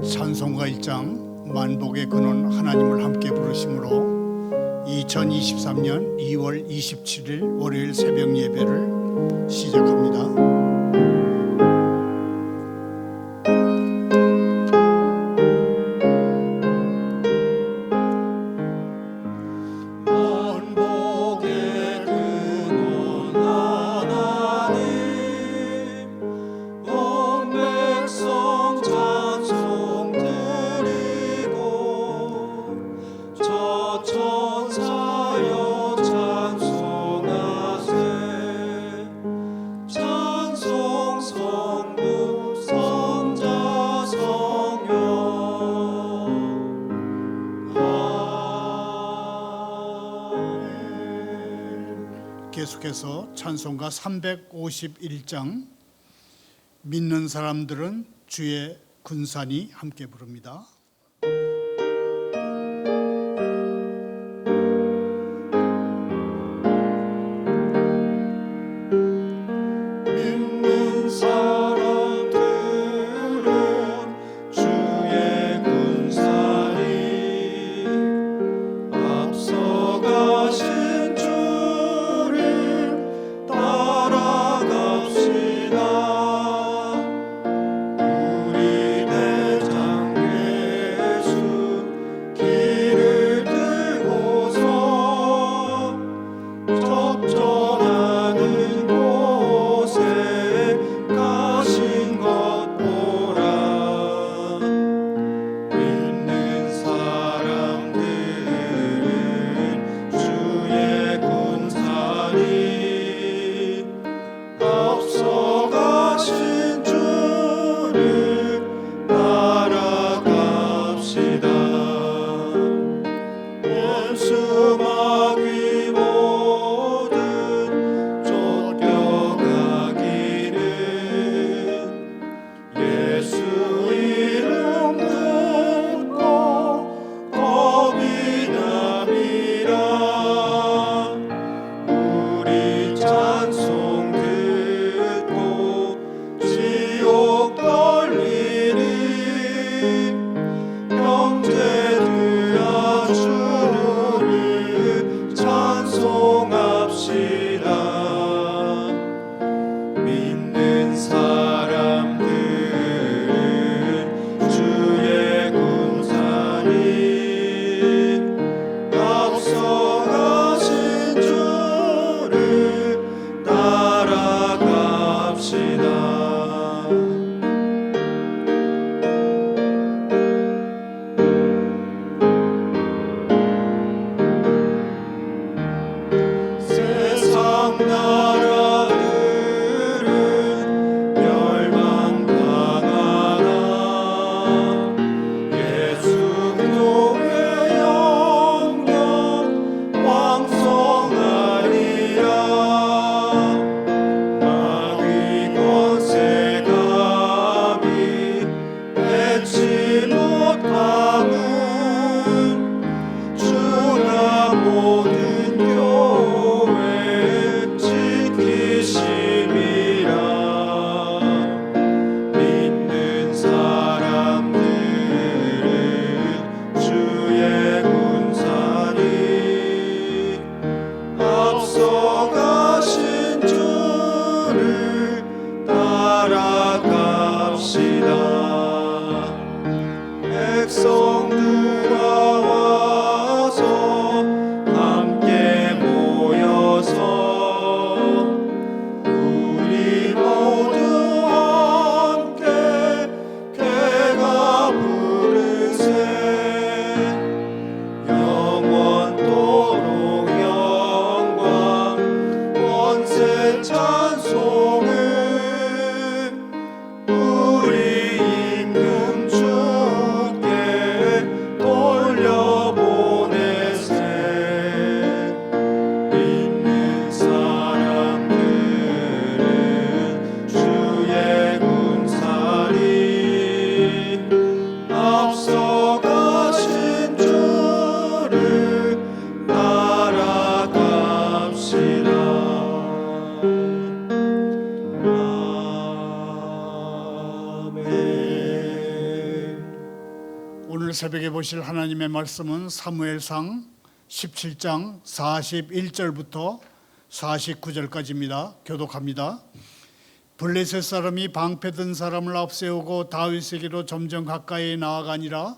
찬송가 1장 만복의 근원 하나님을 함께 부르심으로 2023년 2월 27일 월요일 새벽 예배를 시작합니다. 계속해서 찬송가 351장 믿는 사람들은 주의 군산이 함께 부릅니다. 믿는 사람들은 주의 군산이 앞서가신 우리 대장계 오늘 새벽에 보실 하나님의 말씀은 사무엘상 17장 41절부터 49절까지입니다. 교독합니다. 블레셋 사람이 방패든 사람을 앞세우고 다윗에게로 점점 가까이 나아가니라.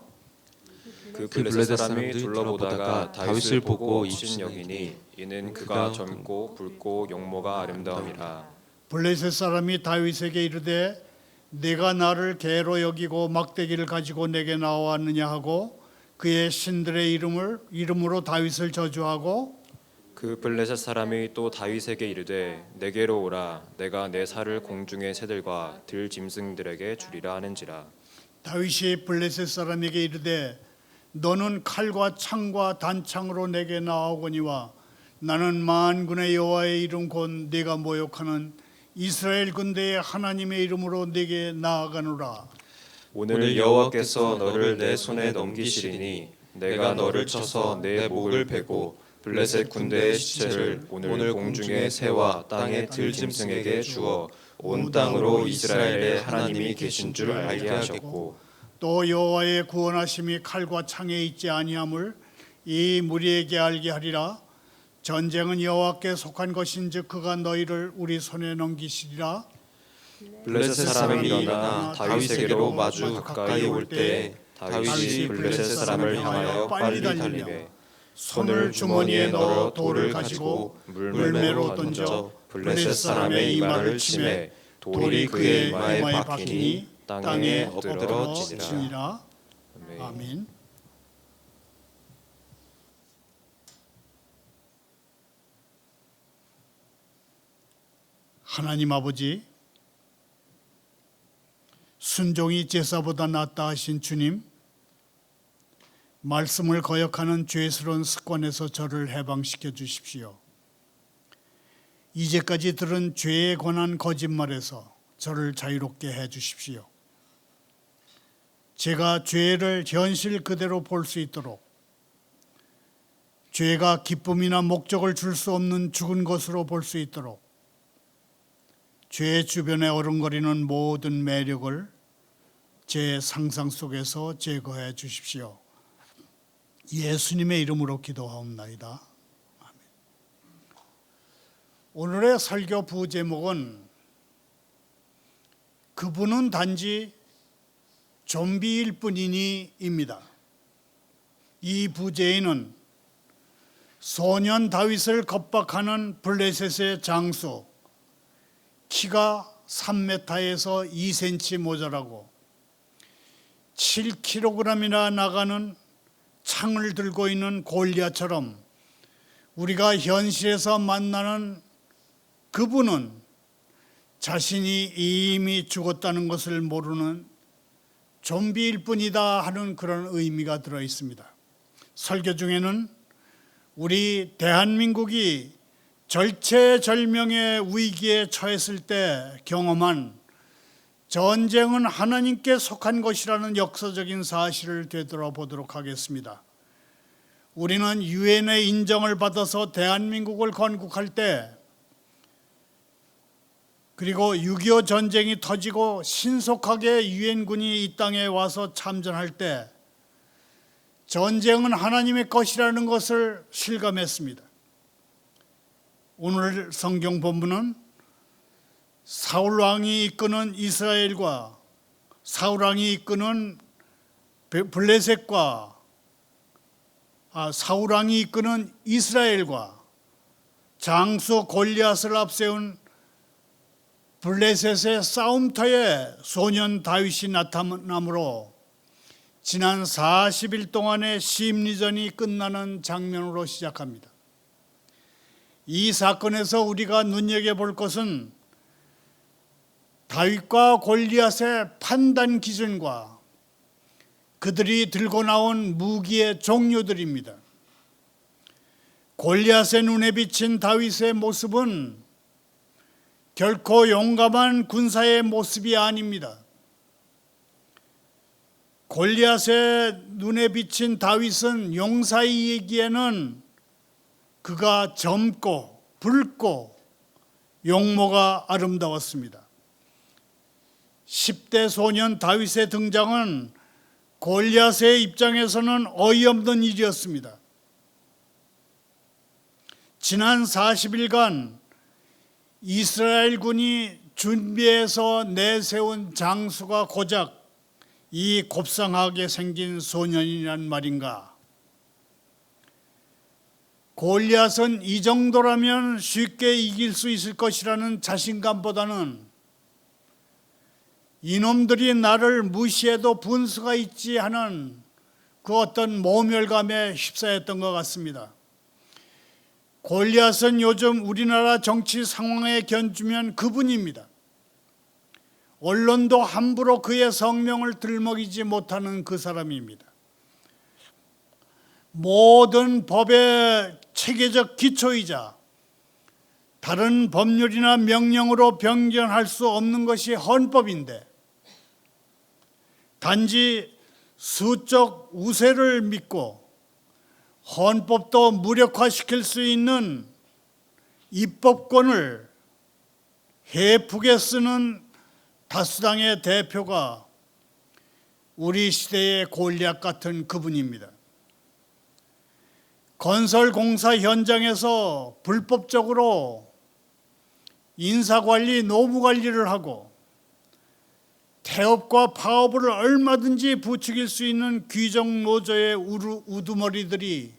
그 블레셋 사람이 둘러보다가 다윗을 보고 이신 여기니 이는 그가 젊고 붉고 용모가 아름다움이라. 블레셋 사람이 다윗에게 이르되 내가 나를 개로 여기고 막대기를 가지고 내게 나왔느냐 하고 그의 신들의 이름으로 다윗을 저주하고 그 블레셋 사람이 또 다윗에게 이르되 내게로 오라. 내가 내 살을 공중의 새들과 들 짐승들에게 주리라 하는지라. 다윗이 블레셋 사람에게 이르되 너는 칼과 창과 단창으로 내게 나오거니와 나는 만군의 여호와의 이름 곧 네가 모욕하는 이스라엘 군대의 하나님의 이름으로 네게 나아가노라. 오늘 여호와께서 너를 내 손에 넘기시리니 내가 너를 쳐서 내 목을 베고 블레셋 군대의 시체를 오늘 공중의 새와 땅의 들 짐승에게 주어 온 땅으로 이스라엘의 하나님이 계신 줄 알게 하셨고 또 여호와의 구원하심이 칼과 창에 있지 아니함을 이 무리에게 알게 하리라. 전쟁은 여호와께 속한 것인즉 그가 너희를 우리 손에 넘기시리라. 블레셋 사람이 일어나 다윗에게로 마주 가까이 올 때에 다윗이 블레셋 사람을 향하여 빨리 달리매 손을 주머니에 넣어 돌을 가지고 물매로 던져 블레셋 사람의 이마를 치매 돌이 그의 이마에 박히니 땅에 엎드러지니라. 아멘. 하나님 아버지, 순종이 제사보다 낫다 하신 주님, 말씀을 거역하는 죄스러운 습관에서 저를 해방시켜 주십시오. 이제까지 들은 죄에 관한 거짓말에서 저를 자유롭게 해 주십시오. 제가 죄를 현실 그대로 볼 수 있도록, 죄가 기쁨이나 목적을 줄 수 없는 죽은 것으로 볼 수 있도록, 죄 주변에 어른거리는 모든 매력을 제 상상 속에서 제거해 주십시오. 예수님의 이름으로 기도하옵나이다. 아멘. 오늘의 설교 부제목은 그분은 단지 좀비일 뿐이니입니다. 이 부제에는 소년 다윗을 겁박하는 블레셋의 장수, 키가 3m에서 2cm 모자라고 7kg이나 나가는 창을 들고 있는 골리앗처럼 우리가 현실에서 만나는 그분은 자신이 이미 죽었다는 것을 모르는 좀비일 뿐이다 하는 그런 의미가 들어 있습니다. 설교 중에는 우리 대한민국이 절체절명의 위기에 처했을 때 경험한 전쟁은 하나님께 속한 것이라는 역사적인 사실을 되돌아보도록 하겠습니다. 우리는 유엔의 인정을 받아서 대한민국을 건국할 때, 그리고 6.25 전쟁이 터지고 신속하게 유엔군이 이 땅에 와서 참전할 때 전쟁은 하나님의 것이라는 것을 실감했습니다. 오늘 성경 본문은 사울 왕이 이끄는 이스라엘과 사울 왕이 이끄는 블레셋과 사울 왕이 이끄는 이스라엘과 장수 골리앗을 앞세운 블레셋의 싸움터에 소년 다윗이 나타남으로 지난 40일 동안의 심리전이 끝나는 장면으로 시작합니다. 이 사건에서 우리가 눈여겨볼 것은 다윗과 골리앗의 판단 기준과 그들이 들고 나온 무기의 종류들입니다. 골리앗의 눈에 비친 다윗의 모습은 결코 용감한 군사의 모습이 아닙니다. 골리앗의 눈에 비친 다윗은 용사이기에는 그가 젊고 붉고 용모가 아름다웠습니다. 10대 소년 다윗의 등장은 골리앗의 입장에서는 어이없는 일이었습니다. 지난 40일간 이스라엘군이 준비해서 내세운 장수가 고작 이 곱상하게 생긴 소년이란 말인가? 골리앗은 이 정도라면 쉽게 이길 수 있을 것이라는 자신감보다는 이놈들이 나를 무시해도 분수가 있지 하는 그 어떤 모멸감에 휩싸였던 것 같습니다. 골리앗은 요즘 우리나라 정치 상황에 견주면 그분입니다. 언론도 함부로 그의 성명을 들먹이지 못하는 그 사람입니다. 모든 법의 체계적 기초이자 다른 법률이나 명령으로 변경할 수 없는 것이 헌법인데 단지 수적 우세를 믿고 헌법도 무력화시킬 수 있는 입법권을 해프게 쓰는 다수당의 대표가 우리 시대의 골리앗 같은 그분입니다. 건설공사 현장에서 불법적으로 인사관리, 노무관리를 하고 태업과 파업을 얼마든지 부추길 수 있는 귀족노조의 우두머리들이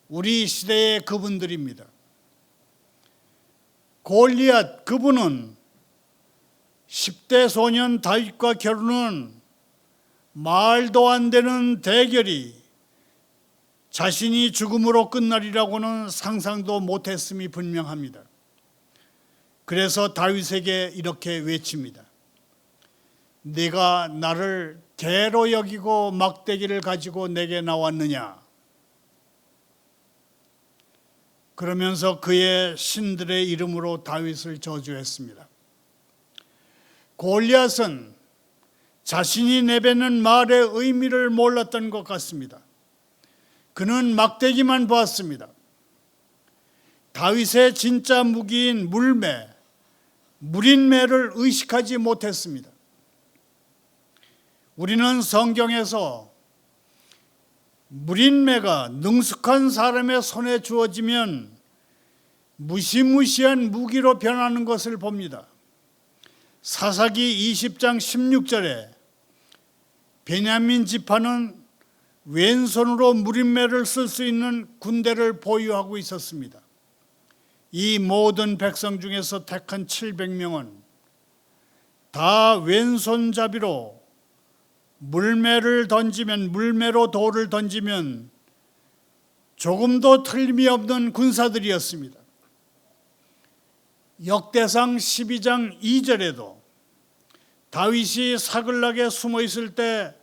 우리 시대의 그분들입니다. 골리앗 그분은 10대 소년 다윗과 겨루는 말도 안 되는 대결이 자신이 죽음으로 끝나리라고는 상상도 못했음이 분명합니다. 그래서 다윗에게 이렇게 외칩니다. 네가 나를 개로 여기고 막대기를 가지고 내게 나왔느냐? 그러면서 그의 신들의 이름으로 다윗을 저주했습니다. 골리앗은 자신이 내뱉는 말의 의미를 몰랐던 것 같습니다. 그는 막대기만 보았습니다. 다윗의 진짜 무기인 물매, 무린매를 의식하지 못했습니다. 우리는 성경에서 무린매가 능숙한 사람의 손에 주어지면 무시무시한 무기로 변하는 것을 봅니다. 사사기 20장 16절에 베냐민 지파는 왼손으로 무린매를 쓸 수 있는 군대를 보유하고 있었습니다. 이 모든 백성 중에서 택한 700명은 다 왼손잡이로 물매로 돌을 던지면 조금도 틀림이 없는 군사들이었습니다. 역대상 12장 2절에도 다윗이 사글락에 숨어 있을 때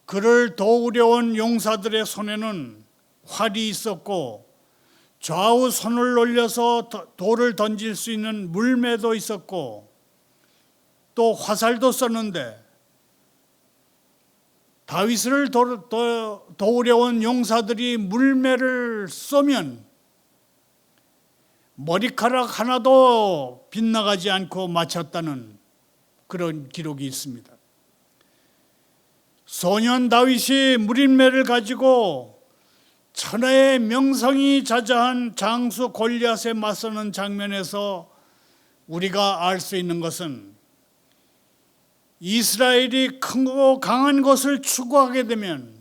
그를 도우려 온 용사들의 손에는 활이 있었고 좌우 손을 올려서 돌을 던질 수 있는 물매도 있었고 또 화살도 썼는데 다윗을 도우려 온 용사들이 물매를 쏘면 머리카락 하나도 빗나가지 않고 마쳤다는 그런 기록이 있습니다. 소년 다윗이 무린매를 가지고 천하의 명성이 자자한 장수 골리앗에 맞서는 장면에서 우리가 알 수 있는 것은 이스라엘이 크고 강한 것을 추구하게 되면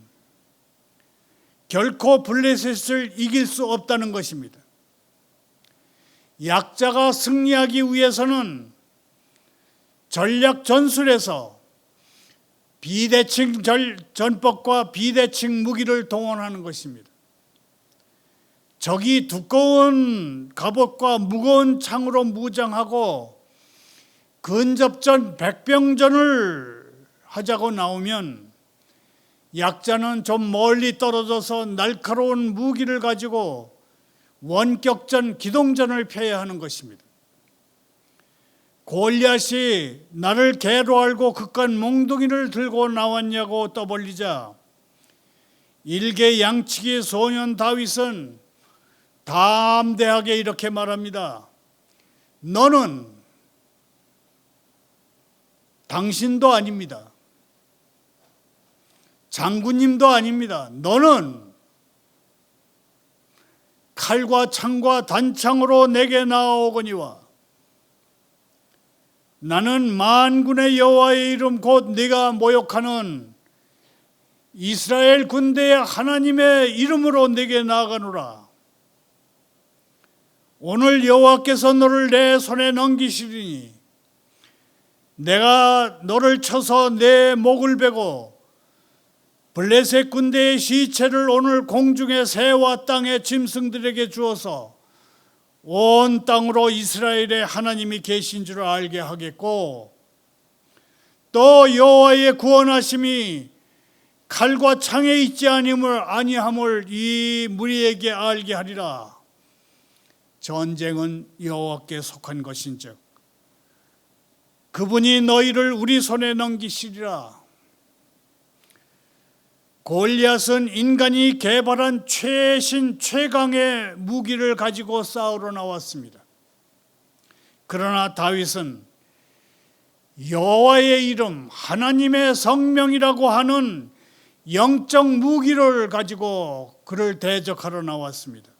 결코 블레셋을 이길 수 없다는 것입니다. 약자가 승리하기 위해서는 전략 전술에서 비대칭 전법과 비대칭 무기를 동원하는 것입니다. 적이 두꺼운 갑옷과 무거운 창으로 무장하고 근접전 백병전을 하자고 나오면 약자는 좀 멀리 떨어져서 날카로운 무기를 가지고 원격전 기동전을 펴야 하는 것입니다. 골리앗이 나를 개로 알고 그깟 몽둥이를 들고 나왔냐고 떠벌리자 일개양치기 소년 다윗은 담대하게 이렇게 말합니다. 너는 당신도 아닙니다. 장군님도 아닙니다. 너는 칼과 창과 단창으로 내게 나아오거니와 나는 만군의 여호와의 이름 곧 네가 모욕하는 이스라엘 군대의 하나님의 이름으로 내게 나아가노라. 오늘 여호와께서 너를 내 손에 넘기시리니 내가 너를 쳐서 내 목을 베고 블레셋 군대의 시체를 오늘 공중의 새와 땅의 짐승들에게 주어서 온 땅으로 이스라엘의 하나님이 계신 줄 알게 하겠고 또 여호와의 구원하심이 칼과 창에 있지 아니함을 이 무리에게 알게 하리라. 전쟁은 여호와께 속한 것인즉 그분이 너희를 우리 손에 넘기시리라. 골리앗은 인간이 개발한 최신 최강의 무기를 가지고 싸우러 나왔습니다. 그러나 다윗은 여호와의 이름, 하나님의 성명이라고 하는 영적 무기를 가지고 그를 대적하러 나왔습니다.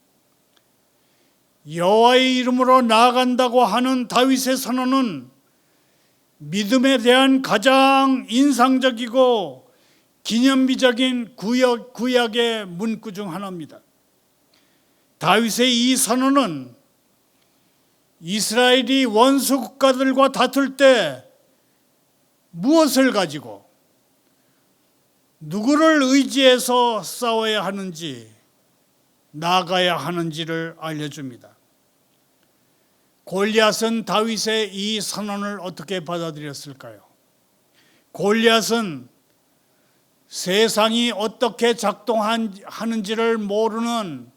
여호와의 이름으로 나아간다고 하는 다윗의 선언은 믿음에 대한 가장 인상적이고 기념비적인 구약의 문구 중 하나입니다. 다윗의 이 선언은 이스라엘이 원수 국가들과 다툴 때 무엇을 가지고 누구를 의지해서 싸워야 하는지 나아가야 하는지를 알려줍니다. 골리앗은 다윗의 이 선언을 어떻게 받아들였을까요? 골리앗은 세상이 어떻게 작동하는지를 모르는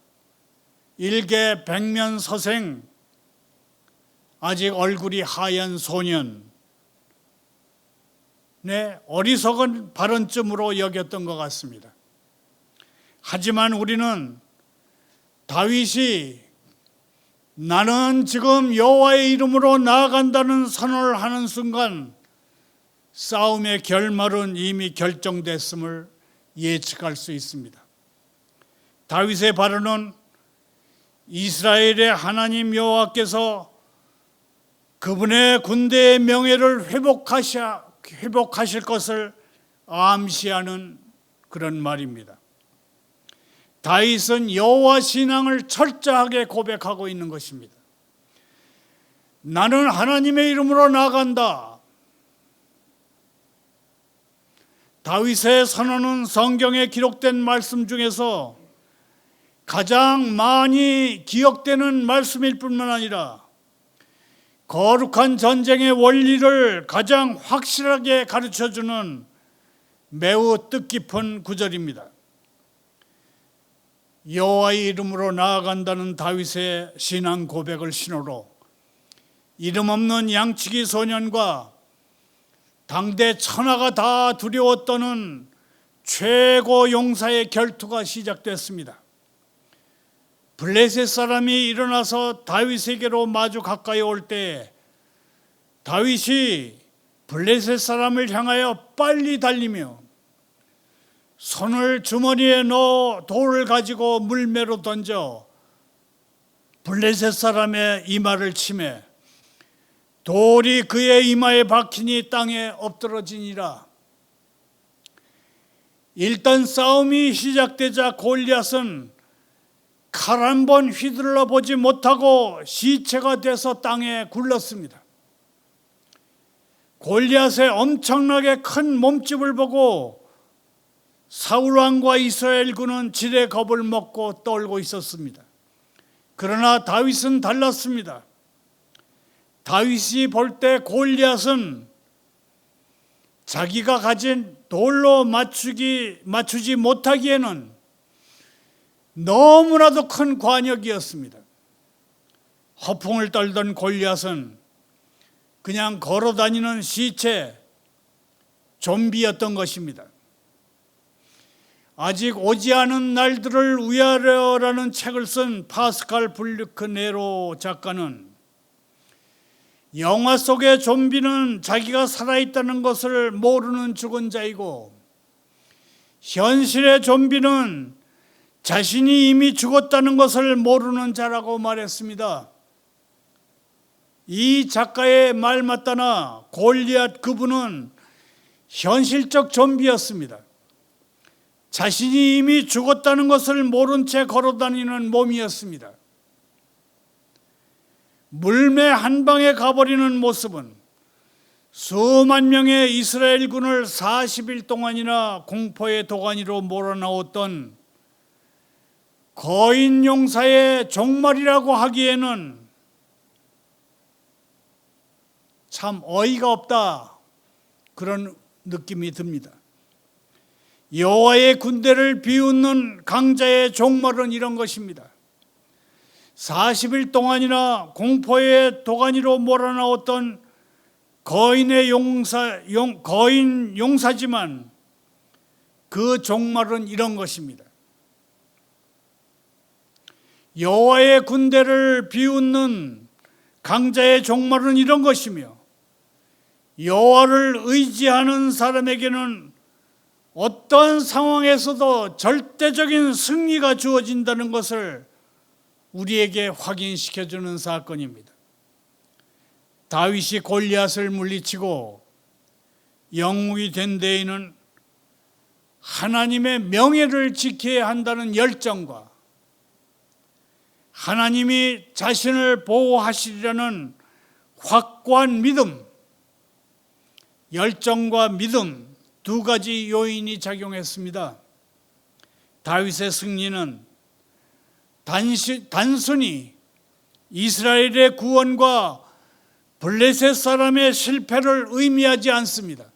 일개 백면서생, 아직 얼굴이 하얀 소년, 어리석은 발언쯤으로 여겼던 것 같습니다. 하지만 우리는 다윗이 나는 지금 여호와의 이름으로 나아간다는 선언을 하는 순간 싸움의 결말은 이미 결정됐음을 예측할 수 있습니다. 다윗의 발언은 이스라엘의 하나님 여호와께서 그분의 군대의 명예를 회복하실 것을 암시하는 그런 말입니다. 다윗은 여호와 신앙을 철저하게 고백하고 있는 것입니다. 나는 하나님의 이름으로 나아간다. 다윗의 선언은 성경에 기록된 말씀 중에서 가장 많이 기억되는 말씀일 뿐만 아니라 거룩한 전쟁의 원리를 가장 확실하게 가르쳐주는 매우 뜻깊은 구절입니다. 여호와의 이름으로 나아간다는 다윗의 신앙 고백을 신호로 이름 없는 양치기 소년과 당대 천하가 다 두려워 떠는 최고 용사의 결투가 시작됐습니다. 블레셋 사람이 일어나서 다윗에게로 마주 가까이 올 때 다윗이 블레셋 사람을 향하여 빨리 달리며 손을 주머니에 넣어 돌을 가지고 물매로 던져 블레셋 사람의 이마를 치매 돌이 그의 이마에 박히니 땅에 엎드러지니라. 일단 싸움이 시작되자 골리앗은 칼 한 번 휘둘러 보지 못하고 시체가 돼서 땅에 굴렀습니다. 골리앗의 엄청나게 큰 몸집을 보고 사울 왕과 이스라엘 군은 지레 겁을 먹고 떨고 있었습니다. 그러나 다윗은 달랐습니다. 다윗이 볼 때 골리앗은 자기가 가진 돌로 맞추지 못하기에는 너무나도 큰 관역이었습니다. 허풍을 떨던 골리앗은 그냥 걸어다니는 시체, 좀비였던 것입니다. 아직 오지 않은 날들을 위하여라는 책을 쓴 파스칼 블류크 네로 작가는 영화 속의 좀비는 자기가 살아있다는 것을 모르는 죽은 자이고 현실의 좀비는 자신이 이미 죽었다는 것을 모르는 자라고 말했습니다. 이 작가의 말 맞다나 골리앗 그분은 현실적 좀비였습니다. 자신이 이미 죽었다는 것을 모른 채 걸어다니는 몸이었습니다. 물매 한 방에 가버리는 모습은 수만 명의 이스라엘군을 40일 동안이나 공포의 도가니로 몰아넣었던 거인 용사의 종말이라고 하기에는 참 어이가 없다, 그런 느낌이 듭니다. 여호와의 군대를 비웃는 강자의 종말은 이런 것입니다. 40일 동안이나 공포의 도가니로 몰아넣었던 거인 용사지만 그 종말은 이런 것입니다. 여호와의 군대를 비웃는 강자의 종말은 이런 것이며, 여호와를 의지하는 사람에게는 어떠한 상황에서도 절대적인 승리가 주어진다는 것을 우리에게 확인시켜주는 사건입니다. 다윗이 골리앗을 물리치고 영웅이 된 데에는 하나님의 명예를 지켜야 한다는 열정과 하나님이 자신을 보호하시리라는 확고한 믿음, 열정과 믿음, 두 가지 요인이 작용했습니다. 다윗의 승리는 단순히 이스라엘의 구원과 블레셋 사람의 실패를 의미하지 않습니다.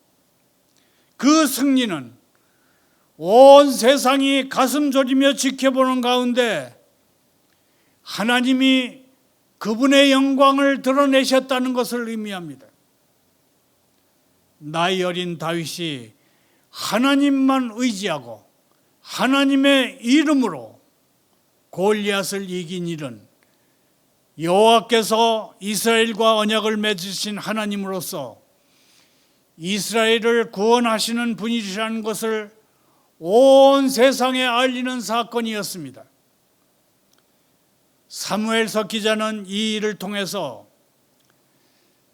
그 승리는 온 세상이 가슴 졸이며 지켜보는 가운데 하나님이 그분의 영광을 드러내셨다는 것을 의미합니다. 나이 어린 다윗이 하나님만 의지하고 하나님의 이름으로 골리앗을 이긴 일은 여호와께서 이스라엘과 언약을 맺으신 하나님으로서 이스라엘을 구원하시는 분이시라는 것을 온 세상에 알리는 사건이었습니다. 사무엘서 기자는 이 일을 통해서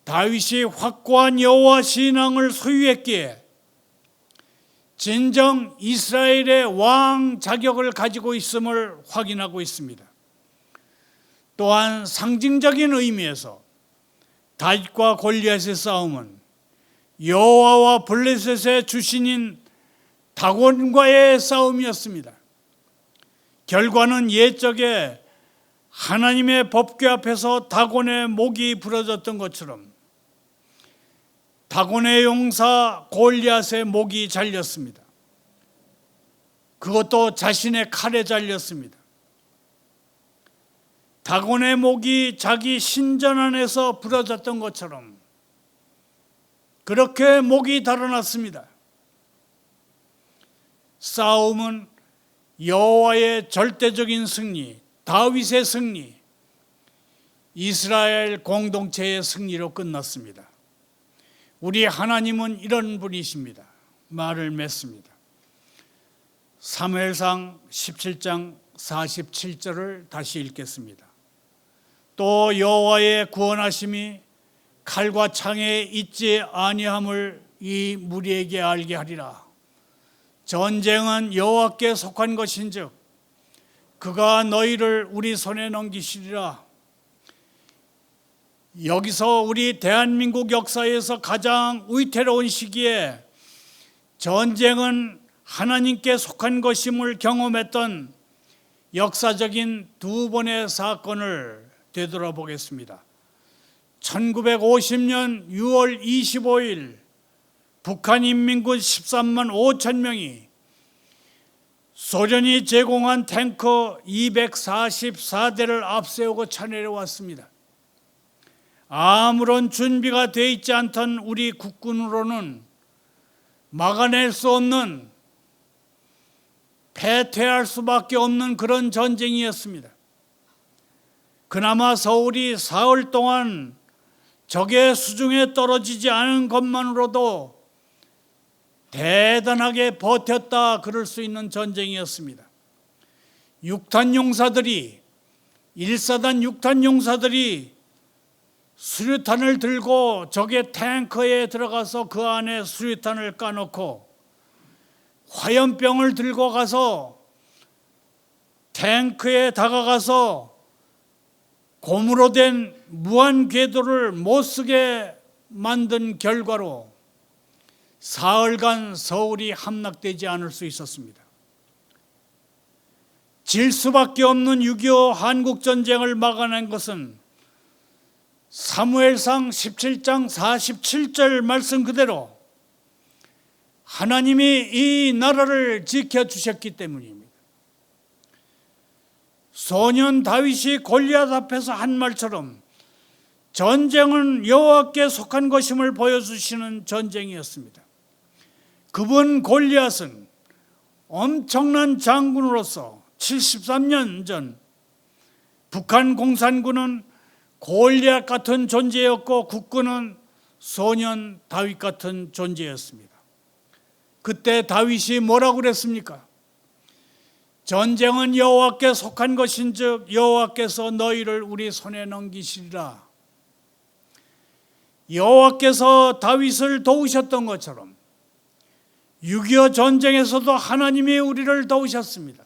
다윗이 확고한 여호와 신앙을 소유했기에 진정 이스라엘의 왕 자격을 가지고 있음을 확인하고 있습니다. 또한 상징적인 의미에서 다윗과 골리앗의 싸움은 여호와와 블레셋의 주신인 다곤과의 싸움이었습니다. 결과는 옛적에 하나님의 법궤 앞에서 다곤의 목이 부러졌던 것처럼 다곤의 용사 골리앗의 목이 잘렸습니다. 그것도 자신의 칼에 잘렸습니다. 다곤의 목이 자기 신전 안에서 부러졌던 것처럼 그렇게 목이 달아났습니다. 싸움은 여호와의 절대적인 승리, 다윗의 승리, 이스라엘 공동체의 승리로 끝났습니다. 우리 하나님은 이런 분이십니다. 말을 맺습니다. 사무엘상 17장 47절을 다시 읽겠습니다. 또 여호와의 구원하심이 칼과 창에 있지 아니함을 이 무리에게 알게 하리라. 전쟁은 여호와께 속한 것인즉 그가 너희를 우리 손에 넘기시리라. 여기서 우리 대한민국 역사에서 가장 위태로운 시기에 전쟁은 하나님께 속한 것임을 경험했던 역사적인 두 번의 사건을 되돌아보겠습니다. 1950년 6월 25일 북한 인민군 13만 5천 명이 소련이 제공한 탱크 244대를 앞세우고 쳐내려왔습니다. 아무런 준비가 되어 있지 않던 우리 국군으로는 막아낼 수 없는, 패퇴할 수밖에 없는 그런 전쟁이었습니다. 그나마 서울이 사흘 동안 적의 수중에 떨어지지 않은 것만으로도 대단하게 버텼다 그럴 수 있는 전쟁이었습니다. 6탄 용사들이 1사단 6탄 용사들이 수류탄을 들고 적의 탱커에 들어가서 그 안에 수류탄을 까놓고 화염병을 들고 가서 탱크에 다가가서 고무로 된 무한 궤도를 못 쓰게 만든 결과로 사흘간 서울이 함락되지 않을 수 있었습니다. 질 수밖에 없는 6.25 한국전쟁을 막아낸 것은 사무엘상 17장 47절 말씀 그대로 하나님이 이 나라를 지켜주셨기 때문입니다. 소년 다윗이 골리앗 앞에서 한 말처럼 전쟁은 여호와께 속한 것임을 보여주시는 전쟁이었습니다. 그분 골리앗은 엄청난 장군으로서 73년 전 북한 공산군은 골리앗 같은 존재였고 국군은 소년 다윗 같은 존재였습니다. 그때 다윗이 뭐라고 그랬습니까? 전쟁은 여호와께 속한 것인즉 여호와께서 너희를 우리 손에 넘기시리라. 여호와께서 다윗을 도우셨던 것처럼 6.25 전쟁에서도 하나님이 우리를 도우셨습니다.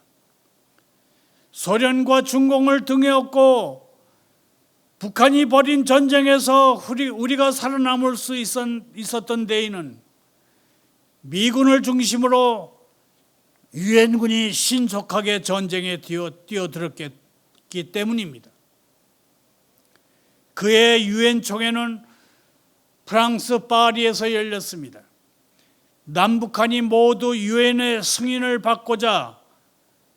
소련과 중공을 등에 업고 북한이 벌인 전쟁에서 우리가 살아남을 수 있었던 데에는 미군을 중심으로 유엔군이 신속하게 전쟁에 뛰어들었기 때문입니다. 그해 유엔 총회는 프랑스 파리에서 열렸습니다. 남북한이 모두 유엔의 승인을 받고자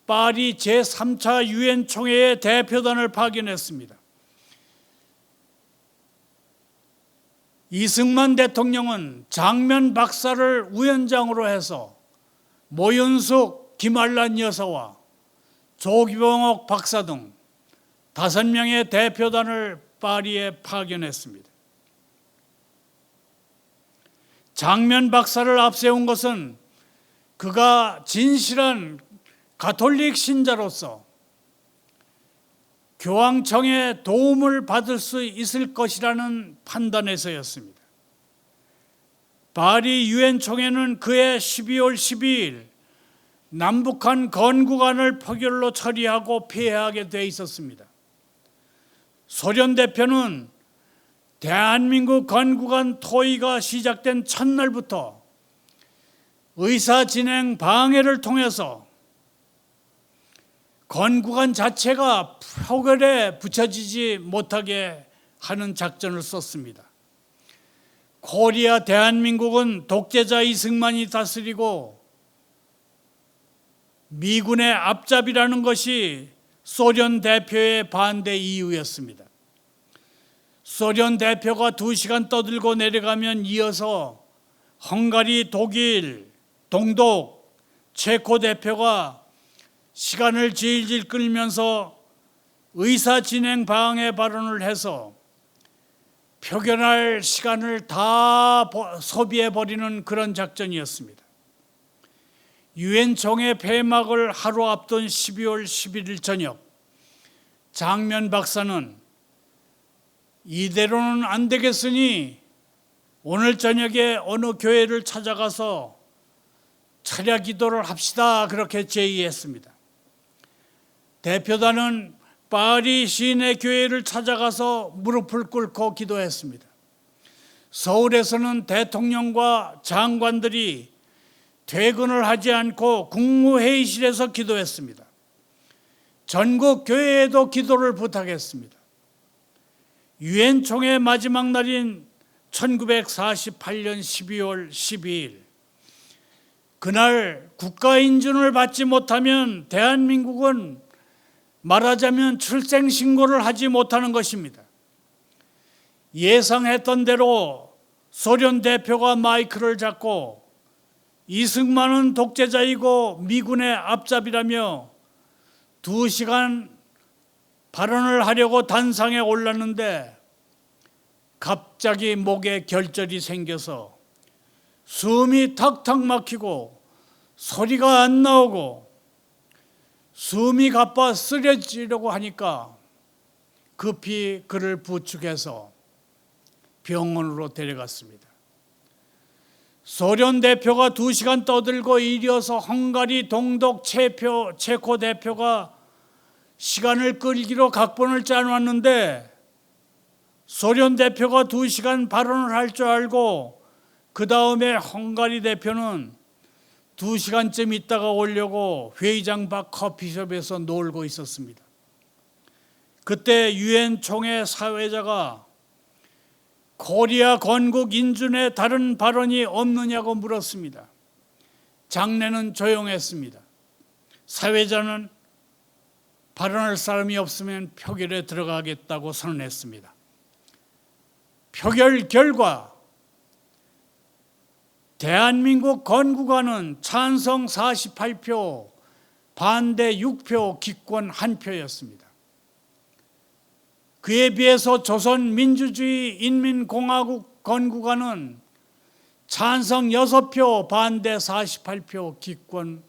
파리 제3차 유엔 총회의 대표단을 파견했습니다. 이승만 대통령은 장면 박사를 위원장으로 해서 모윤숙, 김알란 여사와 조기봉옥 박사 등 5명의 대표단을 파리에 파견했습니다. 장면 박사를 앞세운 것은 그가 진실한 가톨릭 신자로서 교황청의 도움을 받을 수 있을 것이라는 판단에서였습니다. 파리 유엔 총회는 그해 12월 12일 남북한 건국안을 표결로 처리하고 폐하게 돼 있었습니다. 소련 대표는 대한민국 건국안 토의가 시작된 첫날부터 의사 진행 방해를 통해서 건국안 자체가 표결에 붙여지지 못하게 하는 작전을 썼습니다. 코리아 대한민국은 독재자 이승만이 다스리고 미군의 앞잡이라는 것이 소련 대표의 반대 이유였습니다. 소련 대표가 2시간 떠들고 내려가면 이어서 헝가리, 독일, 동독, 체코 대표가 시간을 질질 끌면서 의사 진행 방해 발언을 해서 표결할 시간을 다 소비해버리는 그런 작전이었습니다. 유엔 총회 폐막을 하루 앞둔 12월 11일 저녁, 장면 박사는 이대로는 안 되겠으니 오늘 저녁에 어느 교회를 찾아가서 철야 기도를 합시다, 그렇게 제의했습니다. 대표단은 파리 시내 교회를 찾아가서 무릎을 꿇고 기도했습니다. 서울에서는 대통령과 장관들이 퇴근을 하지 않고 국무회의실에서 기도했습니다. 전국 교회에도 기도를 부탁했습니다. 유엔 총회 마지막 날인 1948년 12월 12일, 그날 국가인준을 받지 못하면 대한민국은 말하자면 출생신고를 하지 못하는 것입니다. 예상했던 대로 소련 대표가 마이크를 잡고 이승만은 독재자이고 미군의 앞잡이라며 2시간 발언을 하려고 단상에 올랐는데 갑자기 목에 결절이 생겨서 숨이 턱턱 막히고 소리가 안 나오고 숨이 가빠 쓰러지려고 하니까 급히 그를 부축해서 병원으로 데려갔습니다. 소련 대표가 2시간 떠들고 이어서 헝가리 동독 체코 대표가 시간을 끌기로 각본을 짜놨는데 소련 대표가 2시간 발언을 할 줄 알고 그 다음에 헝가리 대표는 2시간쯤 있다가 오려고 회의장 밖 커피숍에서 놀고 있었습니다. 그때 유엔 총회 사회자가 코리아 건국 인준에 다른 발언이 없느냐고 물었습니다. 장례는 조용했습니다. 사회자는 발언할 사람이 없으면 표결에 들어가겠다고 선언했습니다. 표결 결과 대한민국 건국안은 찬성 48표, 반대 6표, 기권 1표였습니다. 그에 비해서 조선민주주의 인민공화국 건국안은 찬성 6표, 반대 48표, 기권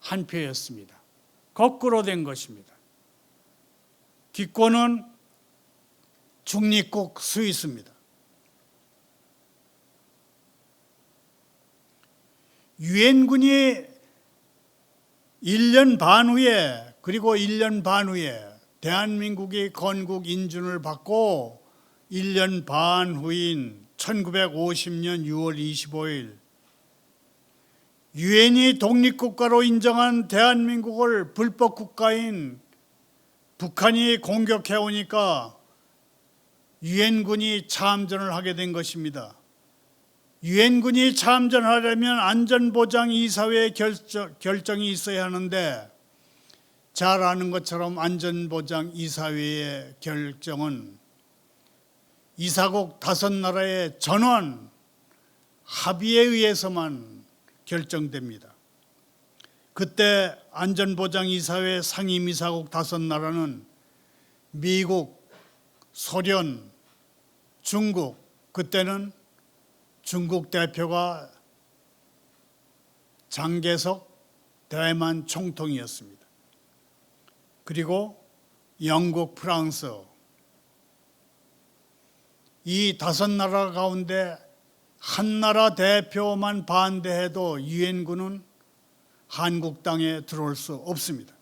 1표였습니다. 거꾸로 된 것입니다. 기권은 중립국 스위스입니다. 유엔군이 1년 반 후에 그리고 1년 반 후에 대한민국이 건국 인준을 받고 1년 반 후인 1950년 6월 25일 유엔이 독립국가로 인정한 대한민국을 불법 국가인 북한이 공격해 오니까 유엔군이 참전을 하게 된 것입니다. 유엔군이 참전하려면 안전보장이사회의 결정이 있어야 하는데 잘 아는 것처럼 안전보장이사회의 결정은 이사국 5나라의 전원 합의에 의해서만 결정됩니다. 그때 안전보장이사회 상임이사국 5나라는 미국, 소련, 중국, 그때는 중국 대표가 장개석 대만 총통이었습니다. 그리고 영국, 프랑스, 이 5나라 가운데 한 나라 대표만 반대해도 유엔군은 한국 땅에 들어올 수 없습니다.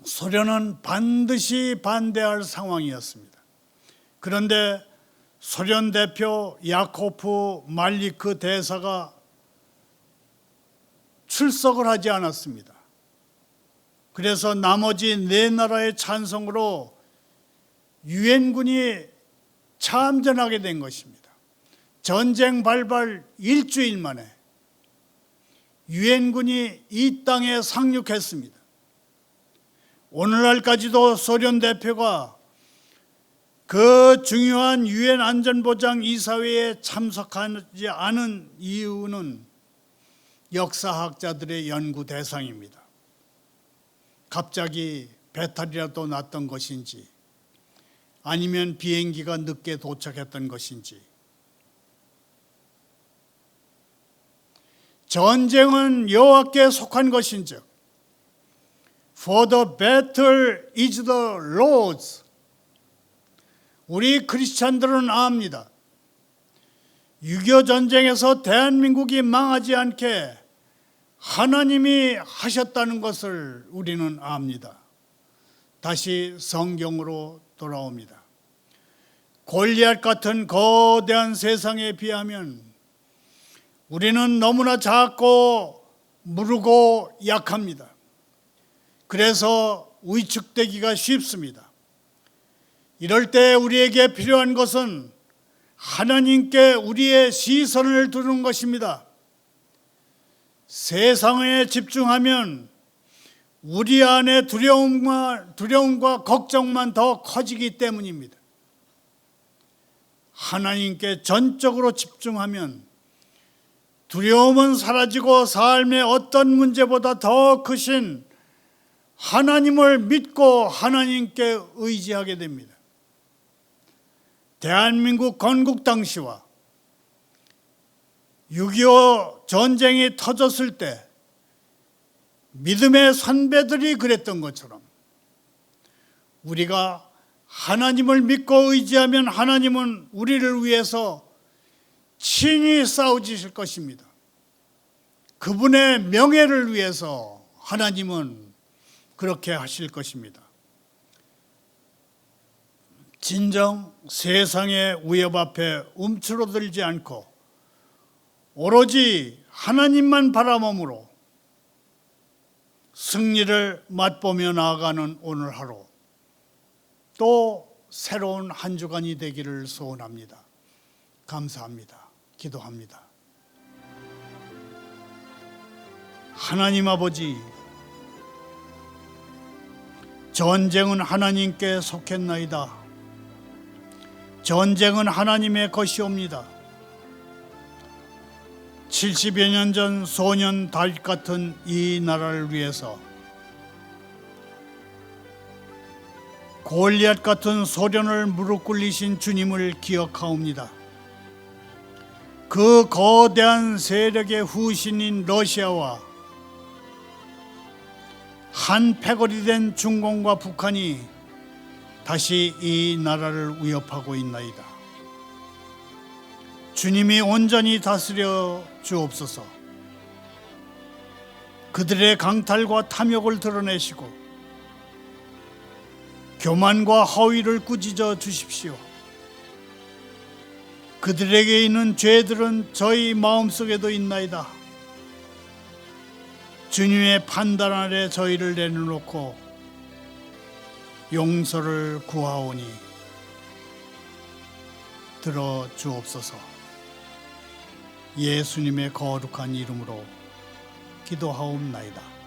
소련은 반드시 반대할 상황이었습니다. 그런데 소련 대표 야코프 말리크 대사가 출석을 하지 않았습니다. 그래서 나머지 4나라의 찬성으로 유엔군이 참전하게 된 것입니다. 전쟁 발발 일주일 만에 유엔군이 이 땅에 상륙했습니다. 오늘날까지도 소련 대표가 그 중요한 유엔 안전보장 이사회에 참석하지 않은 이유는 역사학자들의 연구 대상입니다. 갑자기 배탈이라도 났던 것인지 아니면 비행기가 늦게 도착했던 것인지. 전쟁은 여호와께 속한 것인즉 For the battle is the Lord's. 우리 크리스찬들은 압니다. 6.25 전쟁에서 대한민국이 망하지 않게 하나님이 하셨다는 것을 우리는 압니다. 다시 성경으로 돌아옵니다. 골리앗 같은 거대한 세상에 비하면 우리는 너무나 작고 무르고 약합니다. 그래서 위축되기가 쉽습니다. 이럴 때 우리에게 필요한 것은 하나님께 우리의 시선을 두는 것입니다. 세상에 집중하면 우리 안에 두려움과 걱정만 더 커지기 때문입니다. 하나님께 전적으로 집중하면 두려움은 사라지고 삶의 어떤 문제보다 더 크신 하나님을 믿고 하나님께 의지하게 됩니다. 대한민국 건국 당시와 6.25 전쟁이 터졌을 때 믿음의 선배들이 그랬던 것처럼 우리가 하나님을 믿고 의지하면 하나님은 우리를 위해서 친히 싸워주실 것입니다. 그분의 명예를 위해서 하나님은 그렇게 하실 것입니다. 진정 세상의 위협 앞에 움츠러들지 않고 오로지 하나님만 바라봄으로 승리를 맛보며 나아가는 오늘 하루, 또 새로운 한 주간이 되기를 소원합니다. 감사합니다. 기도합니다. 하나님 아버지, 전쟁은 하나님께 속했나이다. 전쟁은 하나님의 것이옵니다. 70여 년 전 소년 다윗 같은 이 나라를 위해서, 골리앗 같은 소련을 무릎 꿇리신 주님을 기억하옵니다. 그 거대한 세력의 후신인 러시아와 한 패거리 된 중공과 북한이 다시 이 나라를 위협하고 있나이다. 주님이 온전히 다스려 주옵소서. 그들의 강탈과 탐욕을 드러내시고 교만과 허위를 꾸짖어 주십시오. 그들에게 있는 죄들은 저희 마음속에도 있나이다. 주님의 판단 아래 저희를 내려놓고 용서를 구하오니 들어 주옵소서. 예수님의 거룩한 이름으로 기도하옵나이다.